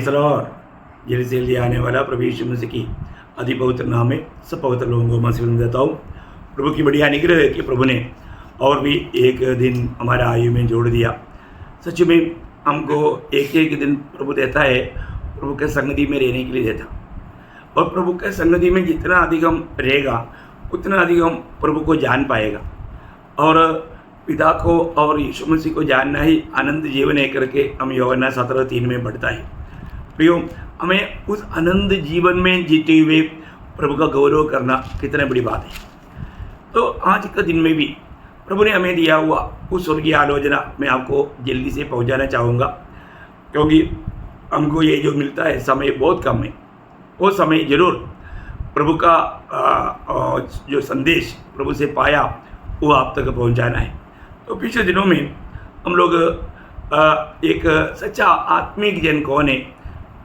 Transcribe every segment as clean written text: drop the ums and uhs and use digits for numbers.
Price Lord. जल्दी से जल्दी आने वाला प्रभु यीशु मसीह की अति पवित्र नाम में सब पवित्र लोगों को मैं आशीर्वाद देता हूँ। प्रभु की बढ़िया अनुग्रह है कि प्रभु ने और भी एक दिन हमारे आयु में जोड़ दिया। सच में हमको एक एक दिन प्रभु देता है, प्रभु के संगति में रहने के लिए देता। और प्रभु के संगति में जितना अधिक हम रहेगा उतना अधिक हम प्रभु को जान पाएगा। और पिता को और यीशु मसीह को जानना ही आनंद जीवन है करके हम यूहन्ना 17:3 में बढ़ता है। प्रियो, हमें उस आनंद जीवन में जीते हुए प्रभु का गौरव करना कितने बड़ी बात है। तो आज का दिन में भी प्रभु ने हमें दिया हुआ उस स्वर्गीय आलोचना मैं आपको जल्दी से पहुंचाना चाहूँगा, क्योंकि हमको ये जो मिलता है समय बहुत कम है। वो समय जरूर प्रभु का जो संदेश प्रभु से पाया वो आप तक पहुंचाना है। तो पिछले दिनों में हम लोग एक सच्चा आत्मिक जन कौन है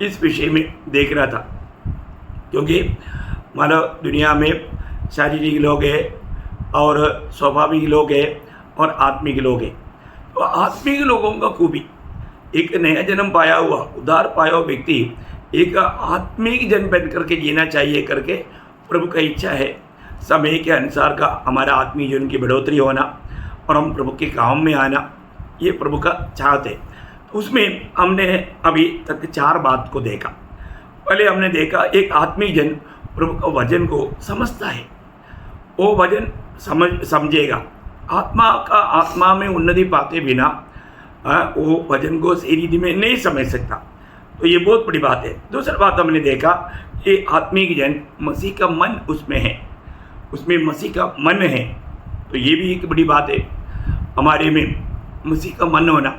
इस विषय में देख रहा था, क्योंकि मानव दुनिया में शारीरिक लोग हैं और स्वाभाविक लोग हैं और आत्मिक लोग हैं। तो आत्मिक लोगों का खूबी एक नया जन्म पाया हुआ उद्धार पाया हुआ व्यक्ति एक आत्मिक जन बन करके जीना चाहिए करके प्रभु का इच्छा है। समय के अनुसार का हमारा आत्मिक जीवन की बढ़ोतरी होना और हम प्रभु के काम में आना, ये प्रभु का चाहत है। तो उसमें हमने अभी तक 4 बात को देखा। पहले हमने देखा एक आत्मिक जन प्रभु का वचन को समझता है, वो वचन समझेगा। आत्मा में उन्नति पाते बिना वो वचन को सही रीति में नहीं समझ सकता। तो ये बहुत बड़ी बात है। दूसरी बात हमने देखा कि आत्मिक जन मसीह का मन उसमें है, उसमें मसीह का मन है। तो ये भी एक बड़ी बात है, हमारे में मसीह का मन होना,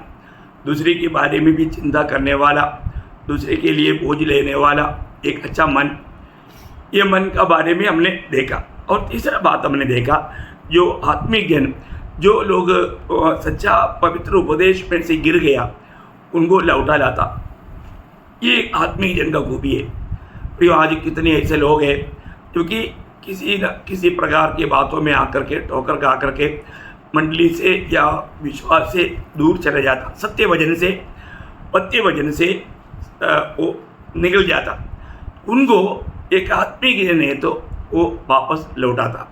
दूसरे के बारे में भी चिंता करने वाला, दूसरे के लिए बोझ लेने वाला एक अच्छा मन, ये मन का बारे में हमने देखा। और तीसरा बात हमने देखा जो आत्मिक जन, जो लोग सच्चा पवित्र उपदेश में से गिर गया उनको लौटा लाता, ये आत्मिक जन का खूबी है। प्रियो, आज कितने ऐसे लोग हैं क्योंकि किसी न किसी प्रकार की बातों में आकर के ठोकर खा करके मंडली से या विश्वास से दूर चले जाता, सत्य वचन से पत्य वचन से वो निकल जाता। उनको एक आत्मिक जन है तो वो वापस लौटाता।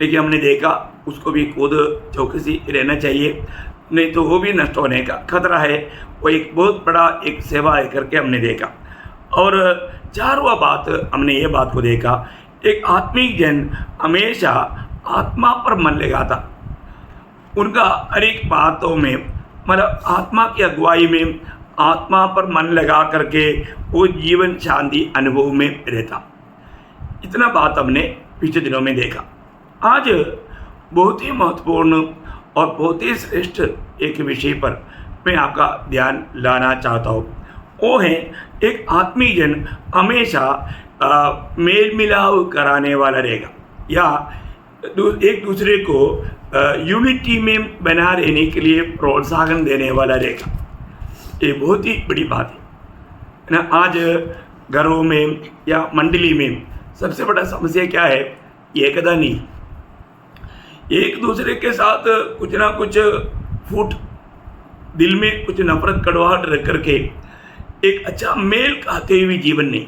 लेकिन हमने देखा उसको भी खुद चौकसी रहना चाहिए, नहीं तो वो भी नष्ट होने का खतरा है। वो एक बहुत बड़ा एक सेवा है करके हमने देखा। और 4वां बात हमने ये बात को देखा, एक आत्मिक जन हमेशा आत्मा पर मन लगाता। उनका हर एक बातों में मतलब आत्मा की अगुवाई में आत्मा पर मन लगा करके वो जीवन शांति अनुभव में रहता। इतना बात हमने पिछले दिनों में देखा। आज बहुत ही महत्वपूर्ण और बहुत ही श्रेष्ठ एक विषय पर मैं आपका ध्यान लाना चाहता हूँ। वो है एक आत्मिक जन हमेशा मेल मिलाप कराने वाला रहेगा या एक दूसरे को यूनिटी में बना रहने के लिए प्रोत्साहन देने वाला रहेगा। ये बहुत ही बड़ी बात है ना। आज घरों में या मंडली में सबसे बड़ा समस्या क्या है? एकता नहीं, एक दूसरे के साथ कुछ ना कुछ फूट, दिल में कुछ नफरत कड़वाहट रख करके एक अच्छा मेल खाते हुए जीवन नहीं,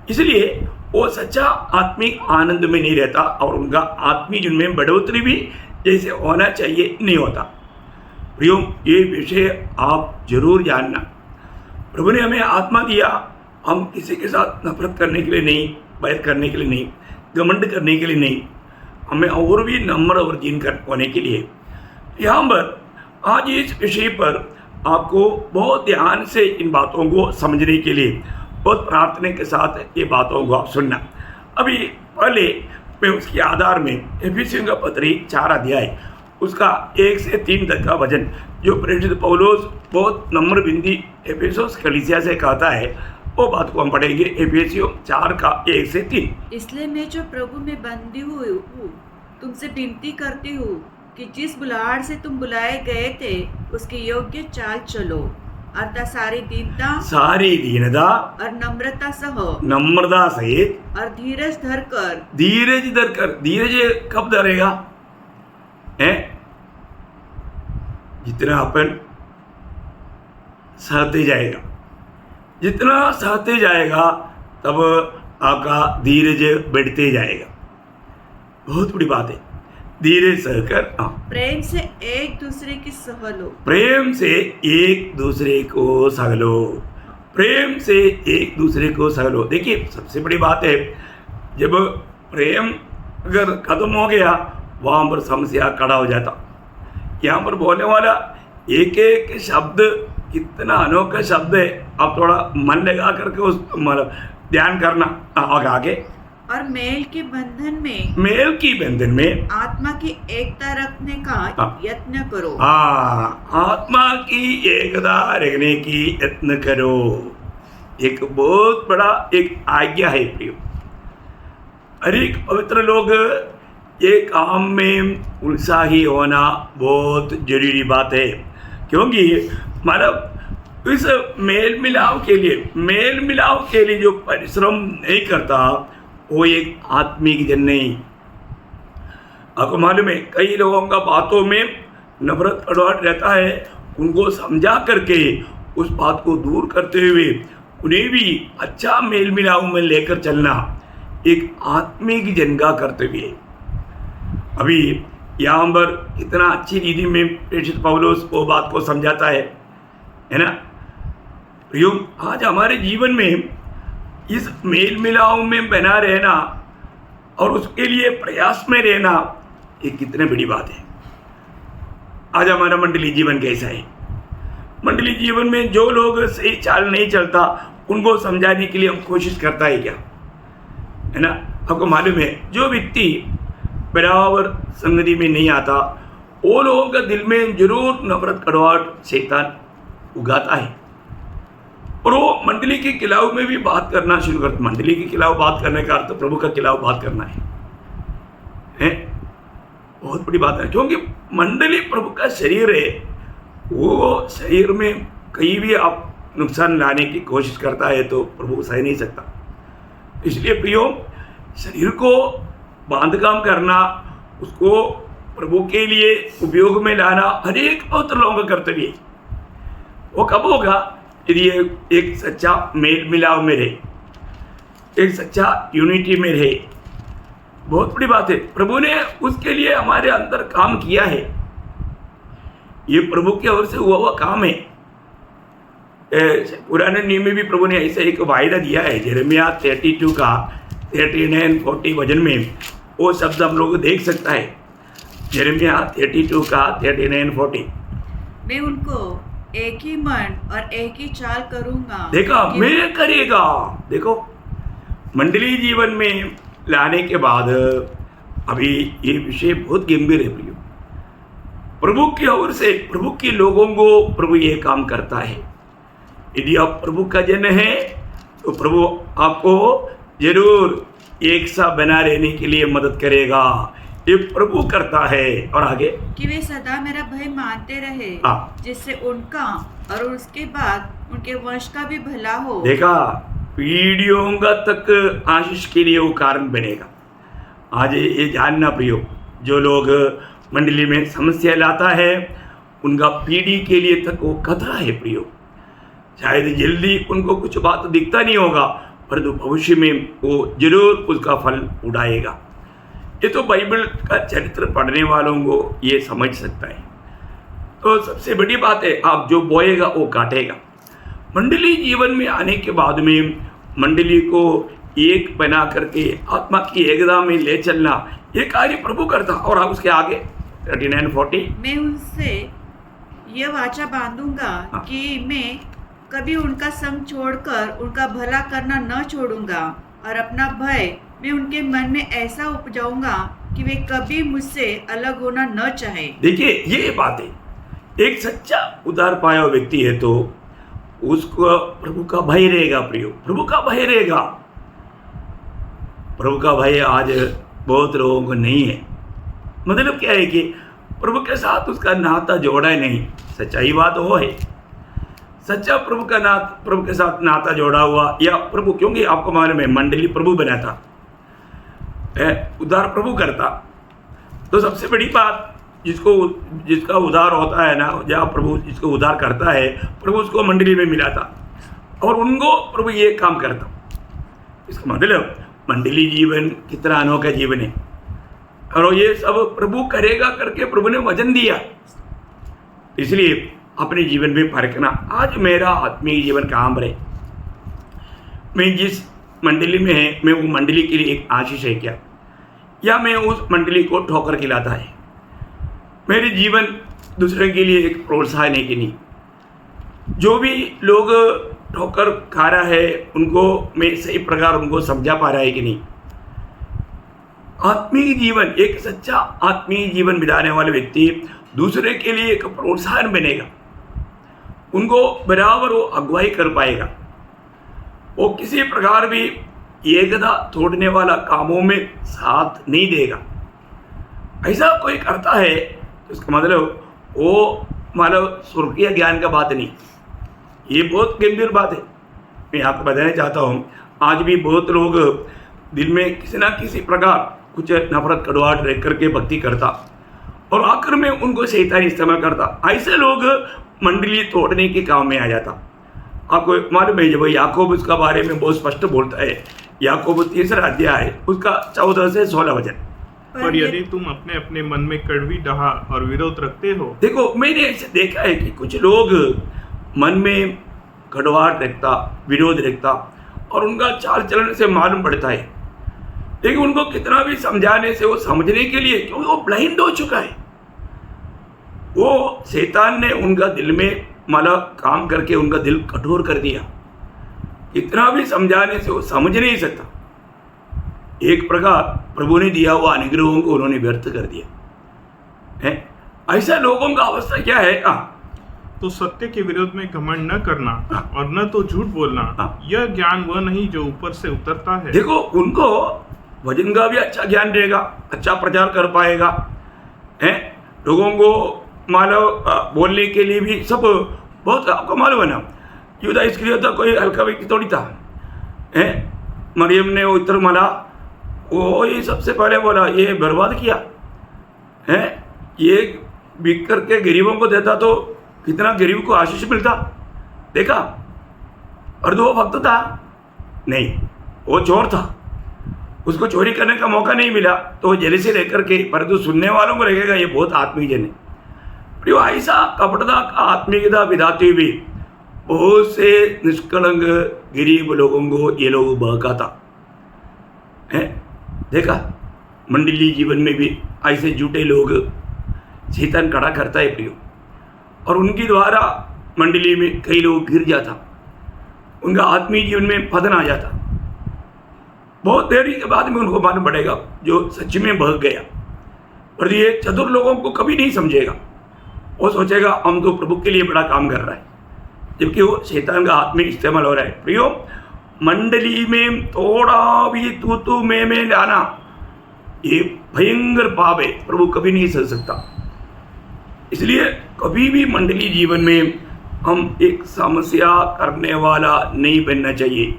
इसलिए वो सच्चा आत्मिक आनंद में नहीं रहता और उनका आत्मिक जीवन में बढ़ोतरी भी जैसे होना चाहिए नहीं होता। प्रियो, ये विषय आप जरूर जानना। प्रभु ने हमें आत्मा दिया, हम किसी के साथ नफरत करने के लिए नहीं, बैर करने के लिए नहीं, घमंड करने के लिए नहीं, हमें और भी नम्र और दीन होने के लिए। यहाँ पर आज इस विषय पर आपको बहुत ध्यान से इन बातों को समझने के लिए बहुत प्रार्थना के साथ ये बातों को आप सुनना। अभी पहले मैं उसके आधार में एफिसियों का पत्री 4 अध्याय उसका 1 से 3 तक का वचन जो प्रेरित पौलुस बहुत नम्र बिंदी एफिसोस कलीसिया से कहता है, वो बात को हम पढ़ेंगे। एफिसियों 4 का 1 से 3। इसलिए मैं जो प्रभु में बंदी हुई हूँ तुमसे विनती करती हूँ कि जिस बुलाहट से तुम बुलाए गए थे उसके योग्य चाल चलो, अर्थात सारी दीनता और नम्रता सहित और धीरज धरकर। धीरज कब धरेगा? जितना अपन सहते जाएगा, जितना सहते जाएगा तब आपका धीरज बढ़ते जाएगा। बहुत बड़ी बात है, धीरे सहकर। प्रेम से एक दूसरे की सह लो। प्रेम से एक दूसरे को सह लो। प्रेम से एक दूसरे को सह लो। देखिए सबसे बड़ी बात है, जब प्रेम अगर खत्म हो गया वहाँ पर समस्या खड़ा हो जाता। यहाँ पर बोलने वाला एक एक शब्द कितना अनोखा शब्द है, आप थोड़ा मन लगा करके उस मतलब ध्यान करना। आगे और मेल के बंधन में आत्मा की एकता रखने का यत्न करो। आत्मा की एकता रखने की यत्न करो। एक बहुत बड़ा एक आज्ञा है प्रियो। हर एक पवित्र लोग ये काम में उत्साही होना बहुत जरूरी बात है, क्योंकि मतलब इस मेल मिलाप के लिए जो परिश्रम नहीं करता वो एक आत्मिक जन नहीं। आपको मालूम है कई लोगों का बातों में नफरत कड़वाहट रहता है, उनको समझा करके उस बात को दूर करते हुए उन्हें भी अच्छा मेल मिलाप में लेकर चलना एक आत्मिक जन का कर्तव्य है। अभी यहाँ पर इतना अच्छी रीति में प्रेषित पौलुस वो बात को समझाता है ना। प्रियो, आज हमारे जीवन में इस मेल मिलाप में बना रहना और उसके लिए प्रयास में रहना ये कितने बड़ी बात है। आज हमारा मंडली जीवन कैसा है? मंडली जीवन में जो लोग सही चाल नहीं चलता उनको समझाने के लिए हम कोशिश करता है क्या, है ना। आपको मालूम है जो व्यक्ति बराबर संगति में नहीं आता वो लोगों का दिल में जरूर नफरत कड़वाहट शैतान उगाता है, और वो मंडली के खिलाफ में भी बात करना शुरू करता। मंडली के खिलाफ बात करने का अर्थ प्रभु का खिलाफ बात करना है। बहुत बड़ी बात है, क्योंकि मंडली प्रभु का शरीर है। वो शरीर में कहीं भी आप नुकसान लाने की कोशिश करता है तो प्रभु सह नहीं सकता। इसलिए प्रियो, शरीर को बांधकाम करना, उसको प्रभु के लिए उपयोग में लाना हर एक पवित्र लोगों का कर्तव्य है। वो कब होगा? यदि एक सच्चा मेल मिलाप में रहे, एक सच्चा यूनिटी में रहे। बहुत बड़ी बात है, प्रभु ने उसके लिए हमारे अंदर काम किया है। ये प्रभु की ओर से हुआ काम है। पुराने नियम में भी प्रभु ने ऐसा एक वायदा दिया है। यिर्मयाह 32 का 39-40 वचन में वो शब्द हम लोग देख सकता है। यिर्मयाह 32 का 39-40। मैं उनको एक ही मन और एक ही चाल करूंगा। देखा, मैं करेगा। देखो, मंडली जीवन में लाने के बाद अभी ये विषय बहुत गंभीर है प्रियो। प्रभु की ओर से प्रभु के लोगों को प्रभु ये काम करता है। यदि आप प्रभु का जन है तो प्रभु आपको जरूर एक सा बना रहने के लिए मदद करेगा। ये प्रभु करता है। और आगे कि वे सदा मेरा भय मानते रहे, जिससे उनका और उसके बाद उनके वंश का भी भला हो। देखा, पीढ़ियों का तक आशीष के लिए वो कारण बनेगा। आज ये जानना प्रियो, जो लोग मंडली में समस्या लाता है उनका पीढ़ी के लिए तक वो खतरा है प्रियो। शायद जल्दी उनको कुछ बात दिखता नहीं होगा, परंतु भविष्य में वो जरूर उसका फल उड़ाएगा। ये तो बाइबल का चरित्र पढ़ने वालों को ये समझ सकता है। तो सबसे बड़ी बात है, आप जो बोएगा वो काटेगा। मंडली जीवन में आने के बाद में मंडली को एक बना करके आत्मा की एकता में ले चलना ये कार्य प्रभु करता। और आप उसके आगे 39-40। मैं उनसे यह वाचा बांधूंगा कि मैं कभी उनका संग छोड़कर उनका भला करना न छोड़ूंगा, और अपना भय मैं उनके मन में ऐसा उपजाऊंगा कि वे कभी मुझसे अलग होना न चाहे। देखिए, ये बात है, एक सच्चा उद्धार पाया हुआ व्यक्ति है तो उसको प्रभु का भय रहेगा प्रियो। प्रभु का भय रहेगा। प्रभु का भय आज बहुत लोगों को नहीं है। मतलब क्या है कि प्रभु के साथ उसका नाता जोड़ा है नहीं। सच्चाई बात वो है, सच्चा प्रभु के साथ नाता जोड़ा हुआ या प्रभु, क्योंकि आपको मालूम है मंडली प्रभु बनाता, उद्धार प्रभु करता। तो सबसे बड़ी बात, जिसका उद्धार होता है ना, जहाँ प्रभु जिसको उद्धार करता है प्रभु उसको मंडली में मिलाता। और उनको प्रभु ये काम करता। इसका मतलब मंडली जीवन कितना अनोखा जीवन है, और ये सब प्रभु करेगा करके प्रभु ने वचन दिया। इसलिए अपने जीवन में परखना, आज मेरा आत्मीय जीवन कहाँ पर है, मैं जिस मंडली में है मैं वो मंडली के लिए एक आशीष है क्या, या मैं उस मंडली को ठोकर खिलाता है। मेरे जीवन दूसरे के लिए एक प्रोत्साहन है कि नहीं। जो भी लोग ठोकर खा रहा है उनको मैं सही प्रकार उनको समझा पा रहा है कि नहीं। आत्मीय जीवन, एक सच्चा आत्मीय जीवन बिताने वाले व्यक्ति दूसरे के लिए एक प्रोत्साहन बनेगा, उनको बराबर वो अगुवाई कर पाएगा, वो किसी प्रकार भी एकता तोड़ने वाला कामों में साथ नहीं देगा। ऐसा कोई करता है तो उसका मतलब वो मतलब स्वर्गीय ज्ञान का बात नहीं। ये बहुत गंभीर बात है। मैं आपको बताना चाहता हूँ, आज भी बहुत लोग दिल में किसी ना किसी प्रकार कुछ नफरत कड़वाहट रख करके भक्ति करता, और आखिर में उनको शैतान इस्तेमाल करता। ऐसे लोग मंडली तोड़ने के काम में आ जाता। आपको मालूम है, जब याकूब उसका बारे में बहुत स्पष्ट बोलता है, याकूब 3 अध्याय उसका 14 से 16 वचन। पर यदि तुम अपने अपने मन में कड़वी डहा और विरोध रखते हो। देखो, मैंने ऐसे देखा है कि कुछ लोग मन में कड़वाहट रखता, विरोध रखता, और उनका चाल चलन से मालूम पड़ता है, लेकिन उनको कितना भी समझाने से वो समझने के लिए, क्योंकि वो ब्लाइंड हो चुका है। वो शैतान ने उनका दिल में मतलब काम करके उनका दिल कठोर कर दिया। कितना भी समझाने से वो समझ नहीं सकता। एक प्रकार प्रभु ने दिया हुआ अनुग्रहों को उन्होंने व्यर्थ कर दिया है। ऐसा लोगों का अवस्था क्या है? तो सत्य के विरोध में घमंड न करना और न तो झूठ बोलना, यह ज्ञान वह नहीं जो ऊपर से उतरता है। देखो, उनको वचन का भी अच्छा ज्ञान रहेगा, अच्छा प्रचार कर पाएगा, है लोगों को मानव बोलने के लिए भी सब बहुत। आपको मालूम है ना, यूदा इस्करियोता कोई हल्का व्यक्ति थोड़ी था, है। मरियम ने उत्तर माना, वो ये सबसे पहले बोला ये बर्बाद किया है, ये बिक करके गरीबों को देता तो कितना गरीब को आशीष मिलता। देखा, और वो भक्त था नहीं, वो चोर था, उसको चोरी करने का मौका नहीं मिला, तो वो जले से रह करके, परंतु सुनने वालों को रहेगा ये बहुत आत्मीय जन है। ऐसा कपटता का आत्मीयता बिताते हुए बहुत से निष्कलंक गरीब लोगों को ये लोग बहकाता है। देखा, मंडली जीवन में भी ऐसे झूठे लोग शैतान खड़ा करता है प्रियो, और उनके द्वारा मंडली में कई लोग गिर जाता, उनका आत्मीय जीवन में पतन आ जाता। बहुत देरी के बाद में उनको मालूम पड़ेगा जो सच में बह गया। पर ये चतुर लोगों को कभी नहीं समझेगा, वो सोचेगा हम तो प्रभु के लिए बड़ा काम कर रहा है, जबकि वो शैतान का आत्मिक इस्तेमाल हो रहा है। प्रियो, मंडली में थोड़ा भी तू मैं लाना ये भयंकर पाप है, प्रभु कभी नहीं सह सकता। इसलिए कभी भी मंडली जीवन में हम एक समस्या करने वाला नहीं बनना चाहिए।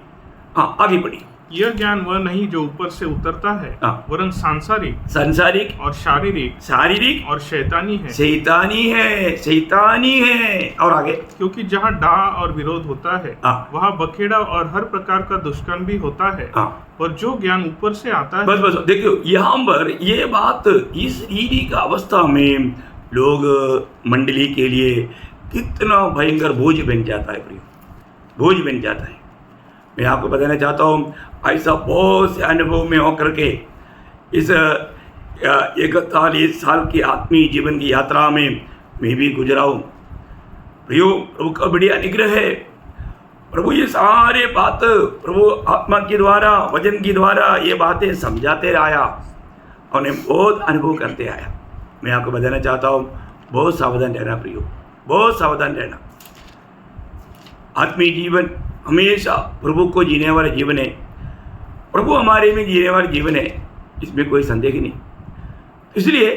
हाँ, आगे बढ़िए। यह ज्ञान वह नहीं जो ऊपर से उतरता है, वरन सांसारिक और शारीरिक और शैतानी है। और आगे, क्योंकि जहाँ डाह और विरोध होता है वहाँ बखेड़ा और हर प्रकार का दुष्कर्म भी होता है। और जो ज्ञान ऊपर से आता है, बस देखियो, यहाँ पर ये बात, इस रीति का अवस्था में लोग मंडली के लिए कितना भयंकर बोझ बन जाता है प्रिय, बोझ बन जाता है। मैं आपको बताना चाहता हूँ, ऐसा बहुत से अनुभव में होकर के इस 41 साल की आत्मीय जीवन की यात्रा में मैं भी गुजरा हूँ। प्रियो, प्रभु का बड़ी अनुग्रह है। प्रभु ये सारे बात प्रभु आत्मा के द्वारा, वचन के द्वारा ये बातें समझाते आया और उन्हें बहुत अनुभव करते आया। मैं आपको बताना चाहता हूँ, बहुत सावधान रहना प्रियो, बहुत सावधान रहना। आत्मीय जीवन हमेशा प्रभु को जीने वाला जीवन है, प्रभु हमारे में जीने वाला जीवन है, इसमें कोई संदेह नहीं। इसलिए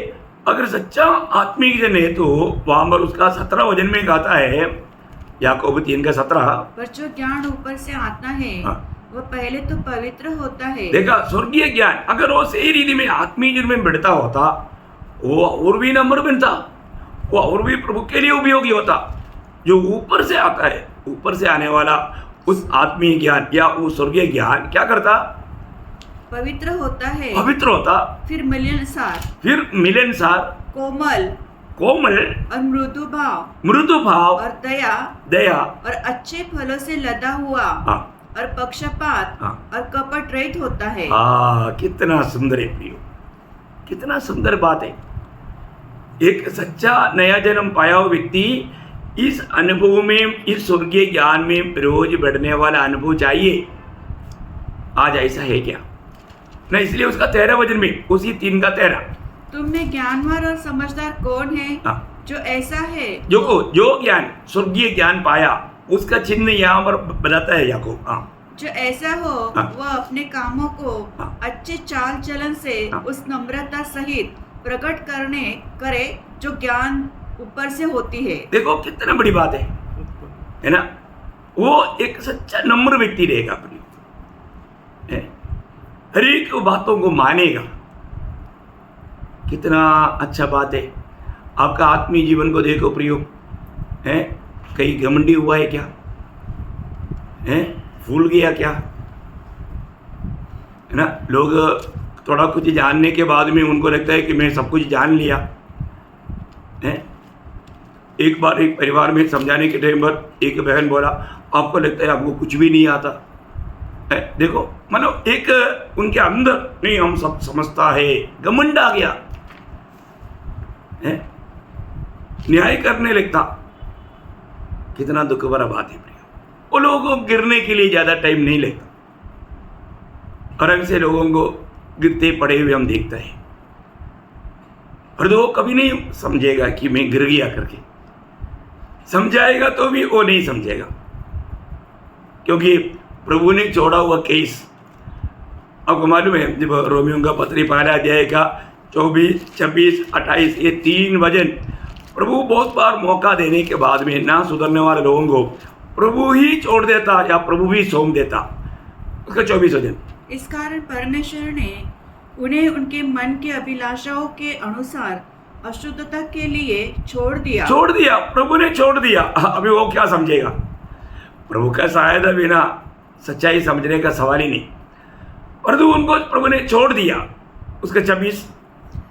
अगर सच्चा आत्मिक जन है तो वहाँ पर उसका 17 वचन में कहता है, याकूब 3:17, पर जो ज्ञान ऊपर से आता है वह पहले तो पवित्र होता है। देखा, स्वर्गीय ज्ञान अगर वो सही रीति में आत्मीय जीवन में बढ़ता होता, वो और भी नंबर बनता, वो और भी प्रभु के लिए उपयोगी होता। जो ऊपर से आता है, ऊपर से आने वाला उस आत्मीय ज्ञान या उस स्वर्गीय ज्ञान क्या करता? पवित्र होता है, पवित्र होता, फिर मिलनसार, कोमल और मृदु भाव और दया और अच्छे फलों से लदा हुआ और पक्षपात और कपट रहित होता है। कितना सुंदर है प्रियो, कितना सुंदर बात है। एक सच्चा नया जन्म पाया हुआ व्यक्ति इस अनुभव में, इस स्वर्गीय ज्ञान में रोज बढ़ने वाला अनुभव चाहिए। आज ऐसा है क्या? नहीं, इसलिए उसका 13 वचन में, उसी 3 का 13, तुमने ज्ञानवान और समझदार कौन है जो ऐसा है, जो ज्ञान, स्वर्गीय ज्ञान पाया, उसका चिन्ह यहाँ पर बताता है याकूब। जो ऐसा हो वह अपने कामों को अच्छे चाल चलन से उस नम्रता सहित प्रकट करे जो ज्ञान ऊपर से होती है। देखो कितना बड़ी बात है ना? वो एक सच्चा नम्र व्यक्ति रहेगा, अपनी हर एक बातों को मानेगा। कितना अच्छा बात है। आपका आत्मीय जीवन को देखो प्रियो, है कहीं घमंडी हुआ है क्या? है भूल गया क्या? है ना? लोग थोड़ा कुछ जानने के बाद में उनको लगता है कि मैं सब कुछ जान लिया है। एक बार एक परिवार में समझाने के टाइम पर एक बहन बोला, आपको लगता है आपको कुछ भी नहीं आता है। देखो मतलब एक उनके अंदर नहीं, हम सब समझता है, घमंड आ गया है, न्याय करने लगता। कितना दुख भरा बात है प्रिय। वो लोगों को गिरने के लिए ज्यादा टाइम नहीं लगता, और ऐसे लोगों को गिरते पड़े हुए हम देखते हैं। और वो कभी नहीं समझेगा कि मैं गिर गया करके, समझाएगा तो भी वो नहीं समझेगा, क्योंकि प्रभु ने छोड़ा हुआ केस। आपको मालूम है, जब रोमियो का पत्री 12 अध्याय का 24, 26, 28 ये 3 वचन प्रभु बहुत बार मौका देने के बाद में ना सुधरने वाले लोगों को प्रभु ही छोड़ देता या प्रभु भी सौंप देता। उसका 24 वचन, इस कारण परमेश्वर ने उन्हें उनके मन के अभिलाषाओं के अनुसार अशुद्धता के लिए छोड़ दिया। प्रभु ने छोड़ दिया। अभी वो क्या समझेगा? प्रभु का सहायता बिना सच्चाई समझने का सवाल ही नहीं, परंतु उनको प्रभु ने छोड़ दिया। उसका 26,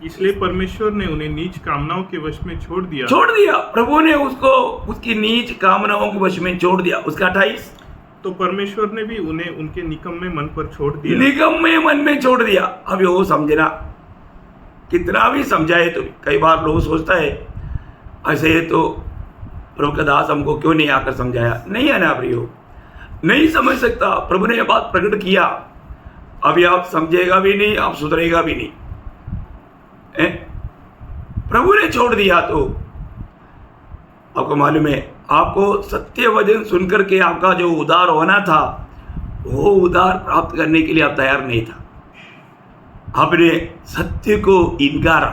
इसलिए परमेश्वर ने उन्हें नीच कामनाओं के वश में छोड़ दिया। प्रभु ने उसको उसकी नीच कामनाओं के वश में छोड़ दिया। उसका 28, तो परमेश्वर ने भी उन्हें उनके निकम्मे मन पर छोड़ दिया। अब वो समझना, कितना भी समझाए तो कई बार लोग सोचता है ऐसे तो प्रभु का दास हमको क्यों नहीं आकर समझाया। नहीं है ना प्रियो, नहीं समझ सकता। प्रभु ने यह बात प्रकट किया, अभी आप समझेगा भी नहीं, आप सुधरेगा भी नहीं। प्रभु ने छोड़ दिया तो आपको मालूम है, आपको सत्य वचन सुनकर के आपका जो उद्धार होना था वो उद्धार प्राप्त करने के लिए आप तैयार नहीं था। आपने सत्य को इनकारा।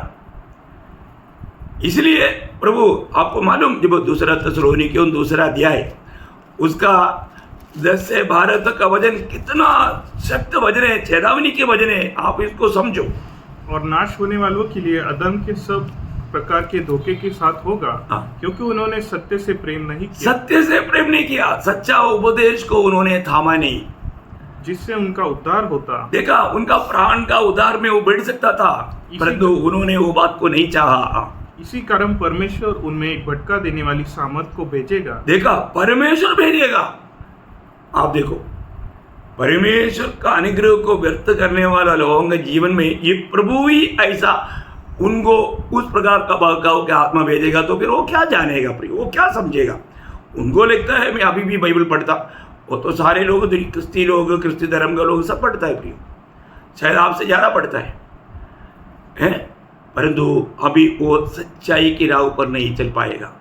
इसलिए प्रभु आपको मालूम, जब 2 थिस्सलुनीकियों 2 अध्याय उसका 10 से 12 तक का वचन कितना सख्त वचन है, चेतावनी के वचन है। आप इसको समझो। और नाश होने वालों के लिए अदम के सब प्रकार के धोखे के साथ होगा, क्योंकि उन्होंने सत्य से प्रेम नहीं किया। सच्चा उपदेश को उन्होंने थामा नहीं, जिससे उनका उद्धार होता। देखा, उनका प्राण का उद्धार में वो बढ़ सकता था, परंतु उन्होंने वो बात को नहीं चाहा। इसी कारण परमेश्वर उनमें एक भटका देने वाली सामर्थ को भेजेगा। देखा, परमेश्वर भेजेगा। आप देखो, परमेश्वर का अनुग्रह को व्यर्थ करने वाला लोगों के जीवन में ये प्रभु ही ऐसा उनको उस प्रकार का बहकाव के आत्मा भेजेगा, तो फिर वो क्या जानेगा प्रिय, वो क्या समझेगा? उनको लगता है मैं अभी भी बाइबल पढ़ता, वो तो सारे लोग क्रिस्ती लोग, क्रिस्ती धर्म का लोग सब पढ़ता है प्रिय, शायद आपसे ज़्यादा पढ़ता है, परंतु अभी वो सच्चाई की राह पर नहीं चल पाएगा।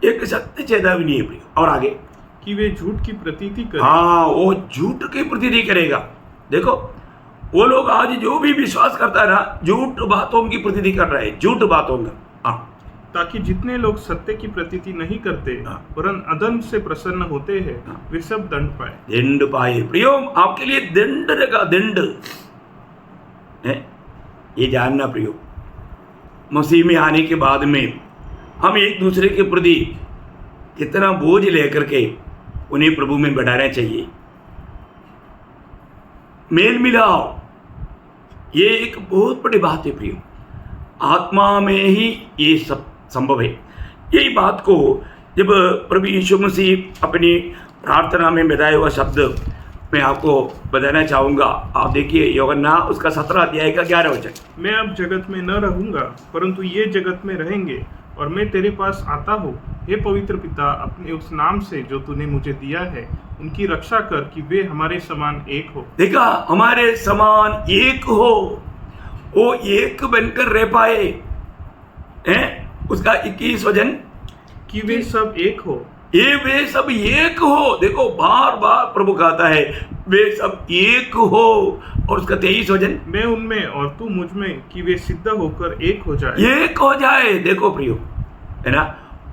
एक सत्य चेतावनी है प्रिय। और आगे कि वे झूठ की प्रतीति करें। हाँ, वो झूठ की प्रतीति करेगा। देखो, वो लोग आज जो भी विश्वास करता है ना, झूठ बातों की प्रतीति कर रहा है, झूठ बातों का। ताकि जितने लोग सत्य की प्रतीति नहीं करते वरन अदम से प्रसन्न होते हैं, वे सब दंड पाए। प्रियो, आपके लिए दंड रहेगा, दंड है ये जानना प्रियो। मसीह में आने के बाद में हम एक दूसरे के प्रति कितना बोझ लेकर के उन्हें प्रभु में बढ़ाना चाहिए। मेल मिलाओ, ये एक बहुत बड़ी बात है प्रियो। आत्मा में ही ये सब संभव है। यही बात को जब प्रभु यीशु मसीह अपनी प्रार्थना में बताया हुआ शब्द मैं आपको बताना चाहूँगा। आप देखिए यूहन्ना उसका 17 अध्याय का 11 वचन। मैं अब जगत में न रहूँगा परंतु ये जगत में रहेंगे और मैं तेरे पास आता हूँ। हे पवित्र पिता, अपने उस नाम से जो तूने मुझे दिया है उनकी रक्षा कर कि वे हमारे समान एक हो। देखा, हमारे समान एक हो, वो एक बनकर रह पाए हैं। उसका 21 वचन कि वे सब एक हो, ये वे सब एक हो। देखो बार बार प्रभु कहता है वे सब एक हो। और उसका 23 वचन मैं उनमें और तू मुझ में कि वे सिद्ध होकर एक हो जाए। एक हो जाए। देखो प्रियो, है ना,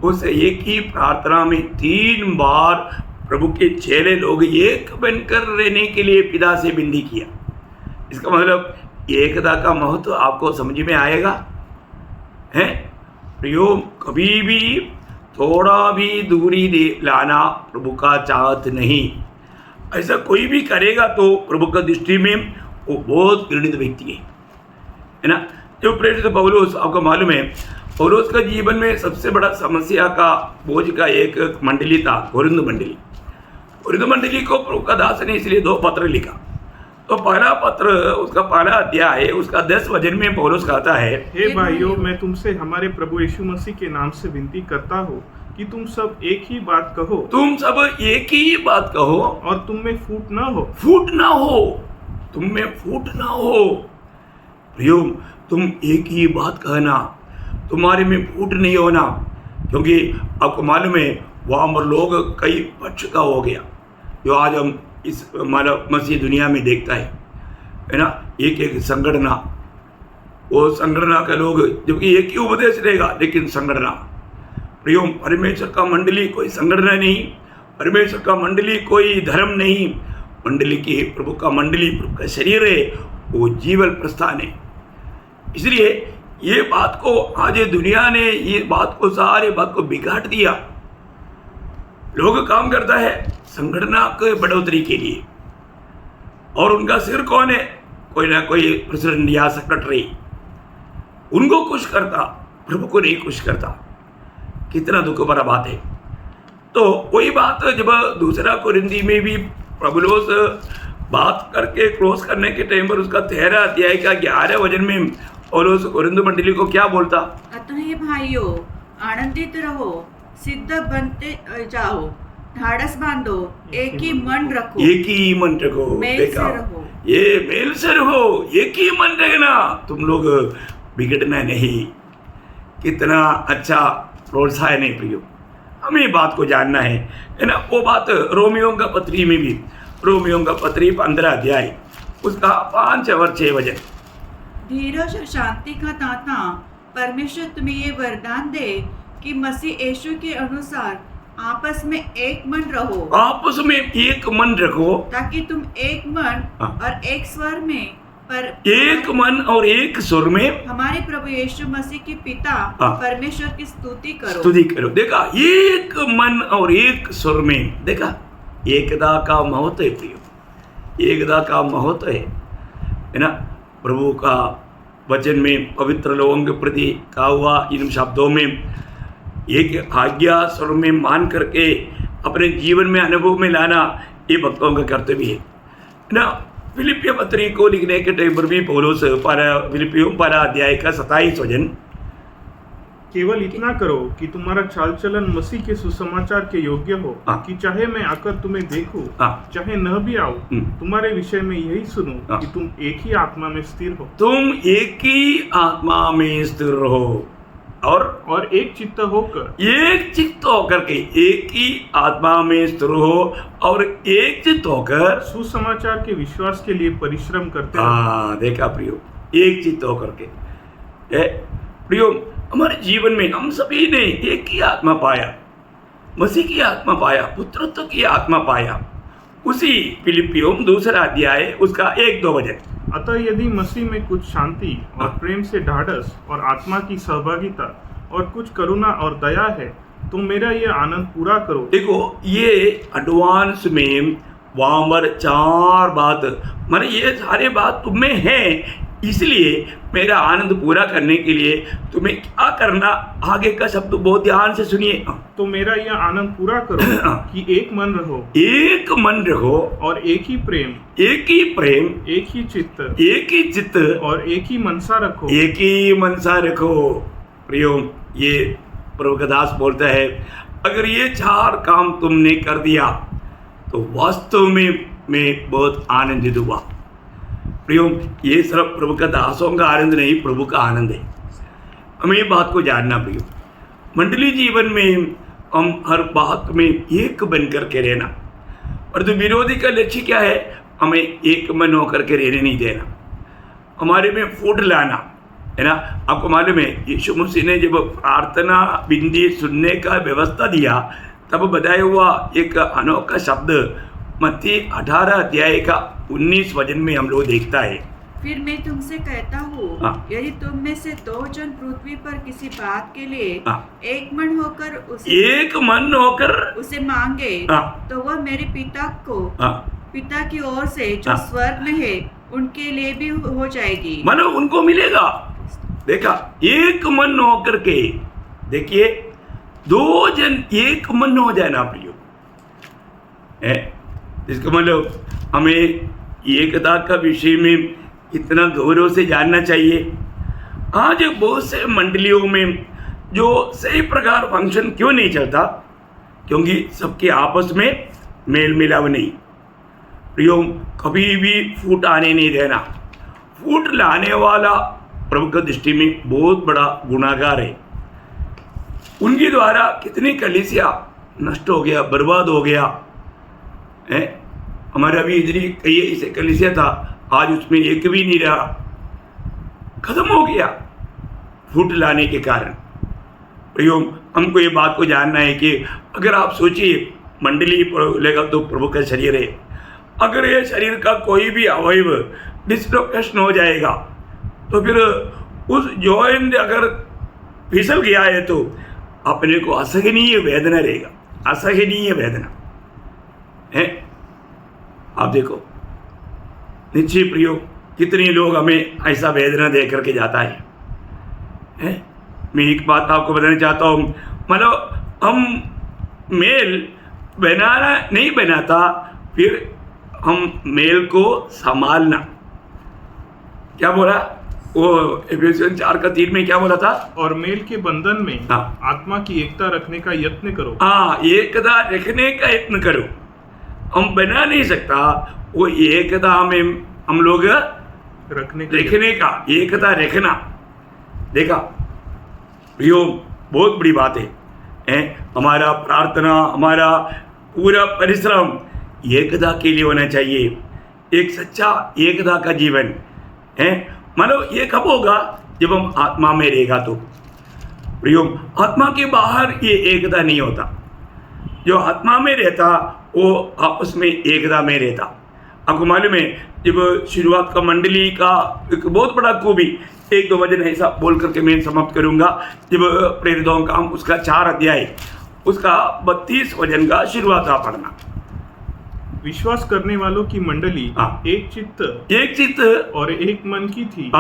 उस एक ही प्रार्थना में 3 बार प्रभु के चेले लोग एक बनकर रहने के लिए पिता से विनती किया। इसका मतलब एकता का महत्व आपको समझ में आएगा है प्रियो। कभी भी थोड़ा भी दूरी दे लाना प्रभु का चाहत नहीं। ऐसा कोई भी करेगा तो प्रभु का दृष्टि में वो बहुत घृणित व्यक्ति है ना। जो प्रेरित पौलुस, आपको मालूम है पौलुस का जीवन में सबसे बड़ा समस्या का बोझ का एक मंडली था, कोरिन्थ मंडली। कोरिन्थ मंडली को प्रभु का दास ने इसलिए 2 पत्र लिखा। तो पहला पत्र, उसका पहला अध्याय, उसका 10 वचन में पौलुस कहता है, हे भाइयों, मैं तुमसे हमारे प्रभु यीशु मसीह के नाम से विनती करता हूँ कि तुम सब एक ही बात कहो। तुम सब एक ही बात कहो और तुम में फूट न हो। फूट ना हो, तुम में फूट ना हो। प्रियो, तुम एक ही बात कहना, तुम्हारे में फूट नहीं होना। क्योंकि आपको मालूम है वहाँ पर लोग कई पक्ष का हो गया, जो आज हम इस मानव मसीह दुनिया में देखता है ना। एक एक संगठना, वो संगठना के लोग, जबकि एक ही उपदेश रहेगा लेकिन संगठना। प्रियो, परमेश्वर का मंडली कोई संगठना नहीं, परमेश्वर का मंडली कोई धर्म नहीं। मंडली की प्रभु का मंडली प्रभु का शरीर है, वो जीवन प्रस्थान है। इसलिए ये बात को आज दुनिया ने ये बात को सारे बात को बिगाड़ दिया। लोग काम करता है संगठना के बढ़ोतरी के लिए, और उनका सिर कौन है? कोई ना कोई प्रेसिडेंट या सेक्रेटरी उनको खुश करता, प्रभु को नहीं खुश करता। कितना दुख भरा बात है। तो वही बात जब दूसरा कोरिन्थी में भी पौलुस बात करके क्लोज करने के टाइम पर उसका 13 अध्याय का 11 वचन में पौलुस कोरिन्थ मंडली को क्या बोलता? अतः हे भाइयों, आनंदित रहो, सिद्ध बनते जाओ, ढाढ़स बांधो, एक ही मन रखो, एक ही मन रखो। मेल से रहो। ये मेल से रहो, एक ही मन रखना, तुम लोग बिगड़ना नहीं। कितना अच्छा प्रोत्साहन है प्रियो। हमें बात को जानना है ना। वो बात रोमियो का पत्री में भी, रोमियो का पत्री 15 अध्याय उसका 5 और 6 वचन। धीरज और शांति का दाता परमेश्वर तुम्हें ये वरदान दे कि मसीह यीशु के अनुसार आपस में एक मन रहो। आपस में एक मन रखो, ताकि तुम एक मन और एक स्वर में एक मन और एक स्वर में हमारे प्रभु यीशु मसीह के पिता परमेश्वर की स्तुति करो। देखा, एक मन और एक स्वर में, देखा एकता का महत्व है प्रियो, एकता का महत्व है ना। प्रभु का वचन में पवित्र लोगों के प्रति कहा हुआ इन शब्दों में एक आज्ञा स्वर में मान करके अपने जीवन में अनुभव में लाना, ये भक्तों का कर्तव्य है ना। फिलिपियों पत्री को लिखने के टाइम पर भी पौलुस फिलिपियों 12 अध्याय का 27 वचन, केवल इतना करो कि तुम्हारा चाल चलन मसीह के सुसमाचार के योग्य हो, कि चाहे मैं आकर तुम्हें देखूं, चाहे न भी आऊं, तुम्हारे विषय में यही सुनूं कि तुम एक ही आत्मा में स्थिर हो। तुम एक ही आत्मा में स्थिर रहो और एक चित्त होकर के एक ही आत्मा में स्थिर हो और एक चित्त होकर सुसमाचार के विश्वास के लिए परिश्रम करते रहो। देखा प्रियो, एक चित्त होकर के प्रियो, हमारे जीवन में हम सभी ने एक ही आत्मा पाया, मसीह की आत्मा पाया, पुत्रत्व की आत्मा पाया। उसी फिलिपियों 2 अध्याय उसका 1-2 वचन। अतः यदि मसीह में कुछ शांति और प्रेम से ढाढ़स और आत्मा की सहभागिता और कुछ करुणा और दया है, तुम मेरा ये आनंद पूरा करो। देखो ये एडवांस में वहां पर 4 बात, माने ये सारे बात तुम में है, इसलिए मेरा आनंद पूरा करने के लिए तुम्हें क्या करना, आगे का शब्द बहुत ध्यान से सुनिए। तो मेरा यह आनंद पूरा करो कि एक मन रहो, एक मन रहो और एक ही प्रेम, एक ही प्रेम, एक ही चित्त, एक ही चित्त, और एक ही मनसा रखो, एक ही मनसा रखो। प्रियो, ये प्रभु का दास बोलता है, अगर ये 4 काम तुमने कर दिया तो वास्तव में मैं बहुत आनंदित हुआ। प्रियो, ये सिर्फ प्रभु का दासों का आनंद नहीं, प्रभु का आनंद है। हमें ये बात को जानना प्रियो, मंडली जीवन में हम हर बात में एक बन करके रहना, और तो विरोधी का लक्ष्य क्या है, हमें एक मन होकर के रहने नहीं देना, हमारे में फूट लाना है ना। आपको मालूम है यीशु मसीह ने जब प्रार्थना बिंदी सुनने का व्यवस्था दिया, तब बताया हुआ एक अनोखा शब्द मत्ती 18 अध्याय का 19 वचन में हम लोग देखता है, फिर मैं तुमसे कहता हूँ, यदि तुम में से 2 जन पृथ्वी पर किसी बात के लिए एक मन होकर उसे मांगे, तो वह मेरे पिता की ओर से जो स्वर्ग में है उनके लिए भी हो जाएगी, मानो उनको मिलेगा। देखा, एक मन होकर के, देखिए 2 जन एक मन हो जाए ना प्रियो, इसका मतलब हमें एकता का विषय में इतना गौरव से जानना चाहिए। आज बहुत से मंडलियों में जो सही प्रकार फंक्शन क्यों नहीं चलता, क्योंकि सबके आपस में मेल मिलाव नहीं। प्रियो, कभी भी फूट आने नहीं देना। फूट लाने वाला प्रभु की दृष्टि में बहुत बड़ा गुनाहगार है। उनके द्वारा कितनी कलीसिया नष्ट हो गया, बर्बाद हो गया है। हमारा भी इधर ही कई ऐसे कलीसिया था, आज उसमें एक भी नहीं रहा, खत्म हो गया फूट लाने के कारण। प्रियो, हमको ये बात को जानना है कि अगर आप सोचिए मंडली लेगा तो प्रभु का शरीर है, अगर ये शरीर का कोई भी अवयव डिस्लोकेशन हो जाएगा तो फिर उस जॉइंट अगर फिसल गया है तो अपने को असहनीय वेदना रहेगा, असहनीय वेदना है। आप देखो निश्चय प्रियो, कितने लोग हमें ऐसा वेदना दे करके जाता है। मैं एक बात आपको बताना चाहता हूँ, मतलब हम मेल बनाना नहीं बनाता, फिर हम मेल को संभालना, क्या बोला वो एफेसियन 4:3 में क्या बोला था, और मेल के बंधन में आत्मा की एकता रखने का यत्न करो। एकता रखने का यत्न करो। हम बना नहीं सकता वो एकता में हम लोग रखने का एकता रखना। देखा प्रियो, बहुत बड़ी बात है। हमारा प्रार्थना, हमारा पूरा परिश्रम एकता के लिए होना चाहिए, एक सच्चा एकता का जीवन है। मानो ये कब होगा, जब हम आत्मा में रहेगा तो। प्रियो, आत्मा के बाहर ये एकता नहीं होता। जो आत्मा में रहता वो आपस में एकता में रहता। आपको मालूम है, जब शुरुआत का मंडली का एक बहुत बड़ा खूबी, 1-2 वचन ऐसा बोल करके मैं समाप्त करूंगा। जब प्रेरितों का उसका 4 अध्याय उसका 32 वचन का शुरुआत था पढ़ना। विश्वास करने वालों की मंडली एक चित्त और एक मन की थी।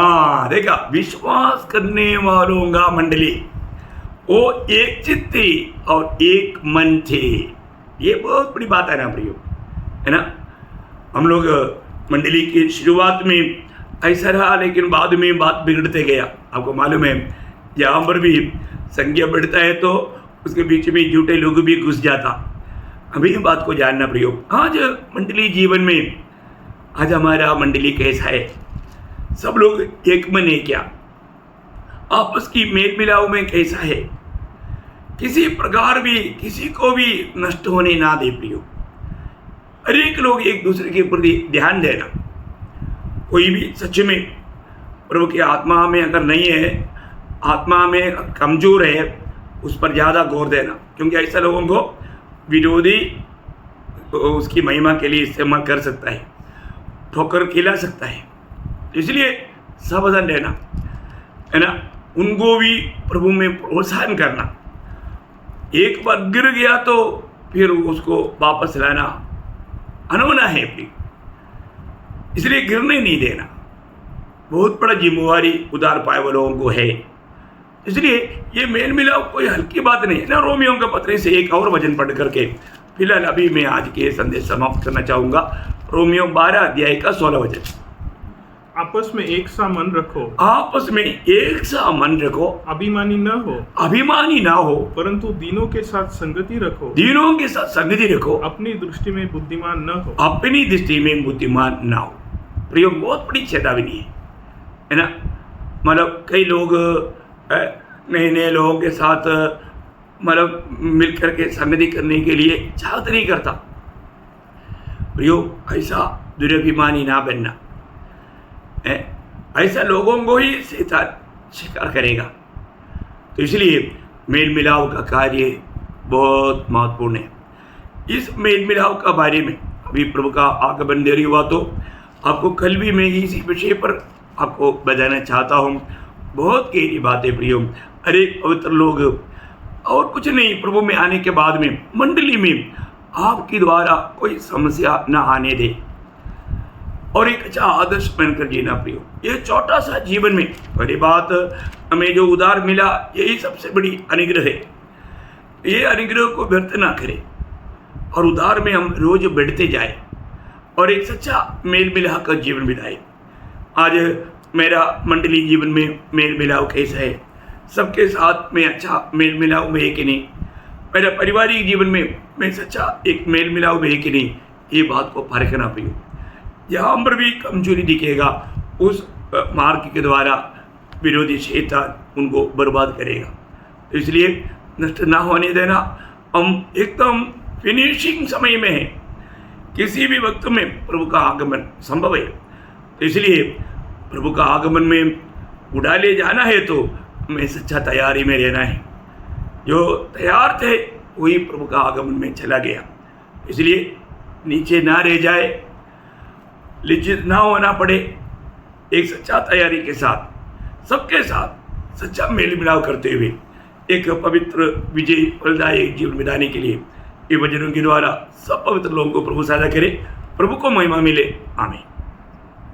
देखा, विश्वास करने वालों का मंडली वो एक चित्त थी और एक मन थे। ये बहुत बड़ी बात है ना प्रियो, है ना। हम लोग मंडली की शुरुआत में ऐसा रहा, लेकिन बाद में बात बिगड़ते गया। आपको मालूम है, जहाँ पर भी संख्या बढ़ता है तो उसके बीच में झूठे लोग भी घुस जाता। अभी ये बात को जानना प्रियो। आज मंडली जीवन में आज हमारा मंडली कैसा है, सब लोग एक मन है क्या, आपस की मेल मिलाव में कैसा है, किसी प्रकार भी किसी को भी नष्ट होने ना दे प्रियो। हर एक लोग एक दूसरे के प्रति ध्यान देना। कोई भी सच में प्रभु की आत्मा में अगर नहीं है, आत्मा में कमजोर है, उस पर ज़्यादा गौर देना, क्योंकि ऐसा लोगों को विरोधी उसकी महिमा के लिए इस्तेमाल कर सकता है, ठोकर खिला सकता है। इसलिए सावधान रहना, है ना। उनको भी प्रभु में प्रोत्साहन करना। एक बार गिर गया तो फिर उसको वापस लाना अनहोना है प्रिय। इसलिए गिरने नहीं देना बहुत बड़ा जिम्मेवारी उदार पाए वाले लोगों को है। इसलिए ये मेल मिलाप कोई हल्की बात नहीं है ना। रोमियो का पत्र से एक और वचन पढ़ करके फिलहाल अभी मैं आज के संदेश समाप्त करना चाहूंगा। रोमियो 12 अध्याय का 16 वचन। आपस में एक सा मन रखो, आपस में एक सा मन रखो, अभिमानी न हो, अभिमानी ना हो, परंतु दीनों के साथ संगति रखो, दीनों के साथ संगति रखो, अपनी दृष्टि में बुद्धिमान न हो, अपनी दृष्टि में बुद्धिमान ना हो। प्रयोग बहुत बड़ी चेतावनी है ना। मतलब कई लोग नए नए लोगों के साथ मतलब मिल करके संगति करने के लिए चाहत नहीं करता। प्रयोग ऐसा दुरभिमानी ना बनना, ऐसा लोगों को ही शैतान शिकार करेगा। तो इसलिए मेल मिलाप का कार्य बहुत महत्वपूर्ण है। इस मेल मिलाप का बारे में अभी प्रभु का आगमन देरी हुआ तो आपको कल भी मैं इसी विषय पर आपको बताना चाहता हूँ। बहुत गहरी बातें प्रियो। अरे पवित्र लोग और कुछ नहीं, प्रभु में आने के बाद में मंडली में आपके द्वारा कोई समस्या न आने दे और एक अच्छा आदर्श बनकर जीना प्रियो। ये छोटा सा जीवन में बड़ी बात हमें जो उदार मिला यही सबसे बड़ी अनुग्रह है। ये अनुग्रह को व्यर्थ ना करें और उदार में हम रोज बढ़ते जाए और एक सच्चा मेल मिलाप का जीवन बिताए। आज मेरा मंडली जीवन में मेल मिलाप कैसा है, सबके साथ में अच्छा मेल मिलाप है कि नहीं, मेरा पारिवारिक जीवन में मैं सच्चा एक मेल मिलाप है कि नहीं, ये बात को परखना पियो। जहाँ पर भी कमजोरी दिखेगा उस मार्ग के द्वारा विरोधी शैतान उनको बर्बाद करेगा। तो इसलिए नष्ट ना होने देना। हम एकदम फिनिशिंग समय में हैं, किसी भी वक्त में प्रभु का आगमन संभव है। तो इसलिए प्रभु का आगमन में उड़ा ले जाना है तो हमें सच्चा तैयारी में रहना है। जो तैयार थे वही प्रभु का आगमन में चला गया। इसलिए नीचे ना रह जाए, लिज्जत ना होना पड़े, एक सच्चा तैयारी के साथ सबके साथ सच्चा मेल मिलाप करते हुए एक पवित्र विजय फलदायक जीवन बिताने के लिए ये वचनों के द्वारा सब पवित्र लोगों को प्रभु साझा करे। प्रभु को महिमा मिले। आमीन।